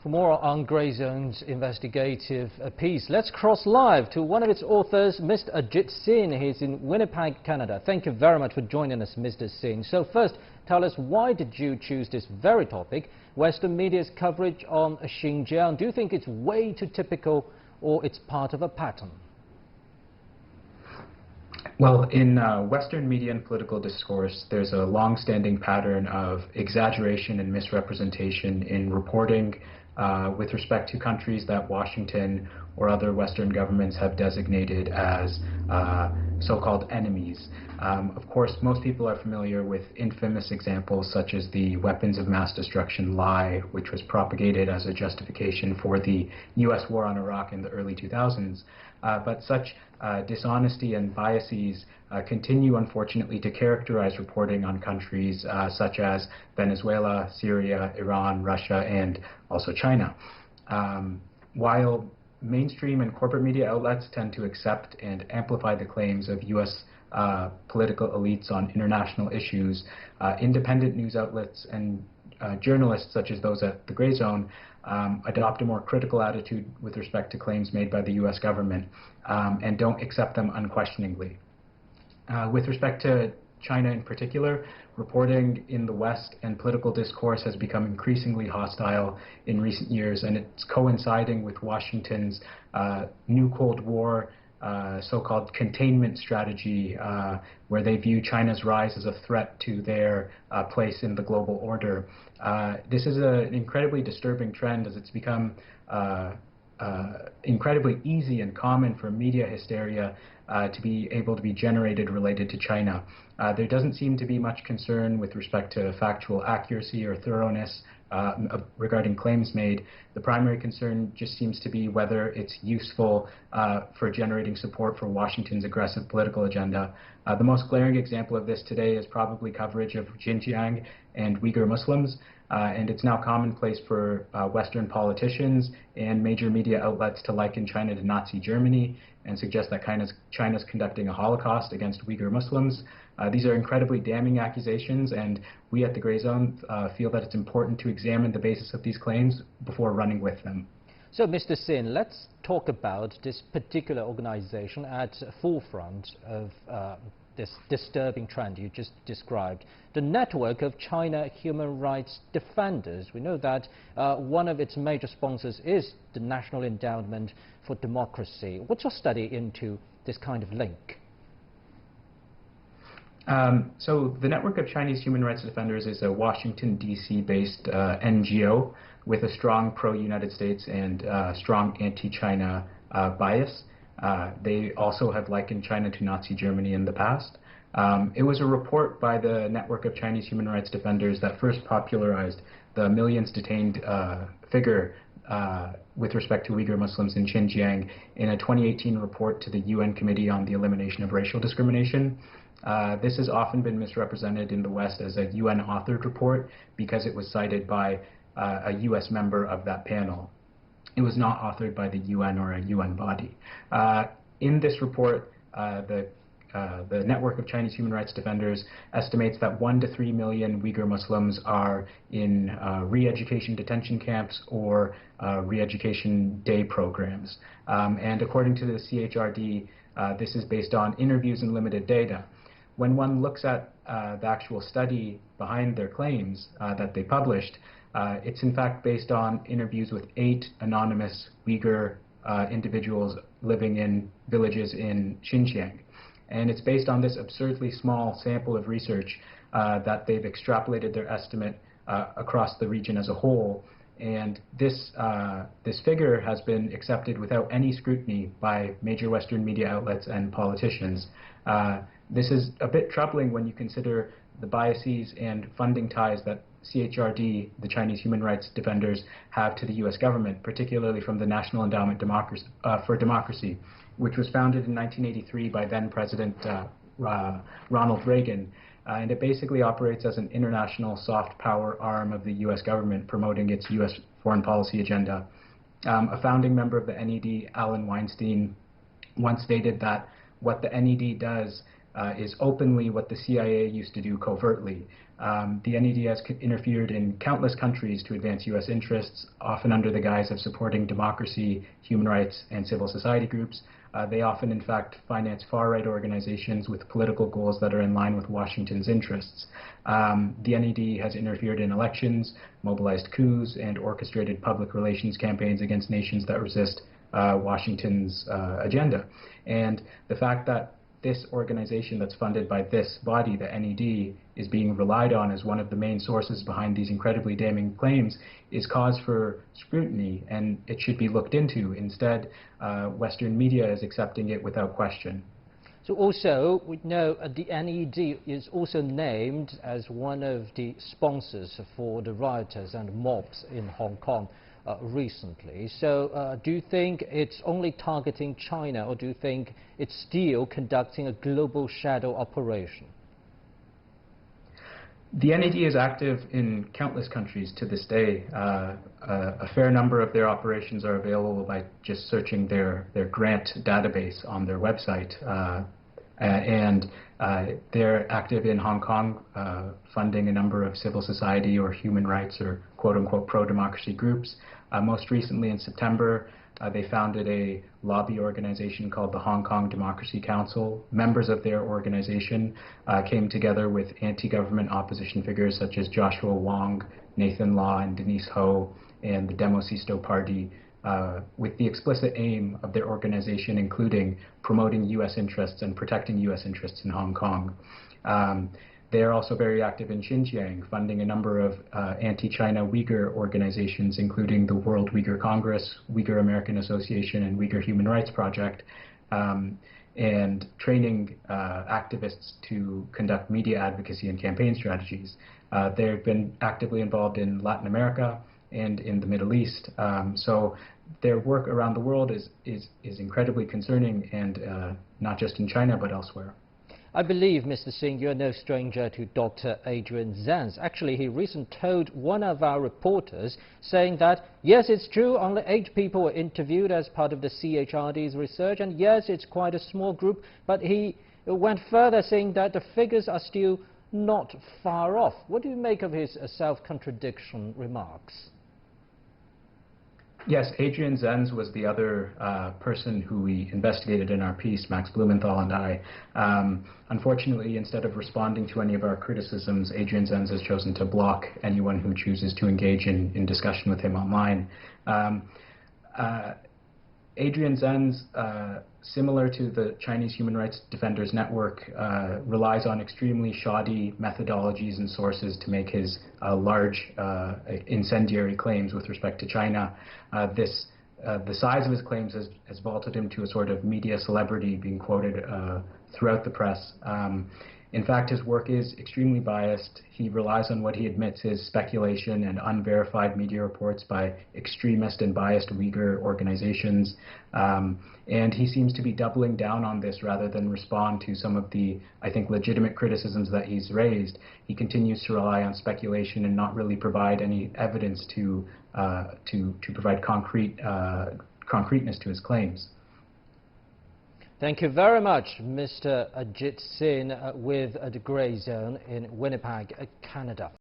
For more on Grayzone's investigative piece, let's cross live to one of its authors, Mr. Ajit Singh. He's in Winnipeg, Canada. Thank you very much for joining us, Mr. Singh. So first, tell us, why did you choose this very topic, Western media's coverage on Xinjiang? Do you think it's way too typical, or it's part of a pattern? Well, in Western media and political discourse, there's a long-standing pattern of exaggeration and misrepresentation in reporting with respect to countries that Washington or other Western governments have designated as so-called enemies. Of course, most people are familiar with infamous examples such as the weapons of mass destruction lie, which was propagated as a justification for the U.S. war on Iraq in the early 2000s. But such dishonesty and biases continue, unfortunately, to characterize reporting on countries such as Venezuela, Syria, Iran, Russia, and also China. While mainstream and corporate media outlets tend to accept and amplify the claims of U.S. Political elites on international issues, independent news outlets and journalists such as those at the Grayzone adopt a more critical attitude with respect to claims made by the U.S. government and don't accept them unquestioningly. With respect to China in particular, reporting in the West and political discourse has become increasingly hostile in recent years, and it's coinciding with Washington's new Cold War so-called containment strategy, where they view China's rise as a threat to their place in the global order. This is an incredibly disturbing trend, as it's become incredibly easy and common for media hysteria to be able to be generated related to China. There doesn't seem to be much concern with respect to factual accuracy or thoroughness regarding claims made. The primary concern just seems to be whether it's useful for generating support for Washington's aggressive political agenda. The most glaring example of this today is probably coverage of Xinjiang and Uyghur Muslims, and it's now commonplace for Western politicians and major media outlets to liken China to Nazi Germany and suggest that China's conducting a Holocaust against Uyghur Muslims. These are incredibly damning accusations, and we at the Grayzone feel that it's important to examine the basis of these claims before running with them. So, Mr. Singh, let's talk about this particular organization at the forefront of this disturbing trend you just described, the network of China human rights defenders. We know that one of its major sponsors is the National Endowment for Democracy. What's your study into this kind of link? So the Network of Chinese Human Rights Defenders is a Washington, D.C. based NGO with a strong pro-United States and strong anti-China bias. They also have likened China to Nazi Germany in the past. It was a report by the Network of Chinese Human Rights Defenders that first popularized the millions detained figure with respect to Uyghur Muslims in Xinjiang in a 2018 report to the UN Committee on the Elimination of Racial Discrimination. This has often been misrepresented in the West as a UN-authored report because it was cited by a U.S. member of that panel. It was not authored by the UN or a UN body. In this report, the Network of Chinese Human Rights Defenders estimates that 1 to 3 million Uyghur Muslims are in re-education detention camps or re-education day programs. And according to the CHRD, this is based on interviews and limited data. When one looks at the actual study behind their claims that they published, it's in fact based on interviews with 8 anonymous Uyghur individuals living in villages in Xinjiang. And it's based on this absurdly small sample of research that they've extrapolated their estimate across the region as a whole. And this figure has been accepted without any scrutiny by major Western media outlets and politicians. This is a bit troubling when you consider the biases and funding ties that CHRD, the Chinese Human Rights Defenders, have to the U.S. government, particularly from the National Endowment for Democracy, which was founded in 1983 by then-President Ronald Reagan. And it basically operates as an international soft power arm of the U.S. government promoting its U.S. foreign policy agenda. A founding member of the NED, Alan Weinstein, once stated that what the NED does is openly what the CIA used to do covertly. The NED has interfered in countless countries to advance U.S. interests, often under the guise of supporting democracy, human rights, and civil society groups. They often, in fact, finance far-right organizations with political goals that are in line with Washington's interests. The NED has interfered in elections, mobilized coups, and orchestrated public relations campaigns against nations that resist Washington's agenda. And the fact that this organization that's funded by this body, the NED, is being relied on as one of the main sources behind these incredibly damning claims is cause for scrutiny, and it should be looked into. Instead, Western media is accepting it without question. So also, we know the NED is also named as one of the sponsors for the rioters and mobs in Hong Kong recently. So do you think it's only targeting China, or do you think it's still conducting a global shadow operation? The NED is active in countless countries to this day. A fair number of their operations are available by just searching their grant database on their website. They're active in Hong Kong, funding a number of civil society or human rights or quote-unquote pro-democracy groups. Most recently in September, they founded a lobby organization called the Hong Kong Democracy Council. Members of their organization came together with anti-government opposition figures such as Joshua Wong, Nathan Law, and Denise Ho, and the Demosisto Party, with the explicit aim of their organization including promoting U.S. interests and protecting U.S. interests in Hong Kong. They are also very active in Xinjiang, funding a number of anti-China Uyghur organizations, including the World Uyghur Congress, Uyghur American Association, and Uyghur Human Rights Project, and training activists to conduct media advocacy and campaign strategies. They've been actively involved in Latin America and in the Middle East. So their work around the world is incredibly concerning, and not just in China but elsewhere. I believe, Mr. Singh, you're no stranger to Dr. Adrian Zenz. Actually, he recently told one of our reporters, saying that, yes, it's true, only 8 people were interviewed as part of the CHRD's research, and yes, it's quite a small group, but he went further, saying that the figures are still not far off. What do you make of his self-contradiction remarks? Yes, Adrian Zenz was the other person who we investigated in our piece, Max Blumenthal and I. Unfortunately, instead of responding to any of our criticisms, Adrian Zenz has chosen to block anyone who chooses to engage in discussion with him online. Adrian Zenz, similar to the Chinese Human Rights Defenders Network, relies on extremely shoddy methodologies and sources to make his large incendiary claims with respect to China. The size of his claims has vaulted him to a sort of media celebrity, being quoted throughout the press. In fact, his work is extremely biased. He relies on what he admits is speculation and unverified media reports by extremist and biased Uyghur organizations. And he seems to be doubling down on this rather than respond to some of the, I think, legitimate criticisms that he's raised. He continues to rely on speculation and not really provide any evidence to provide concreteness to his claims. Thank you very much, Mr. Ajit Singh, with the Grayzone in Winnipeg, Canada.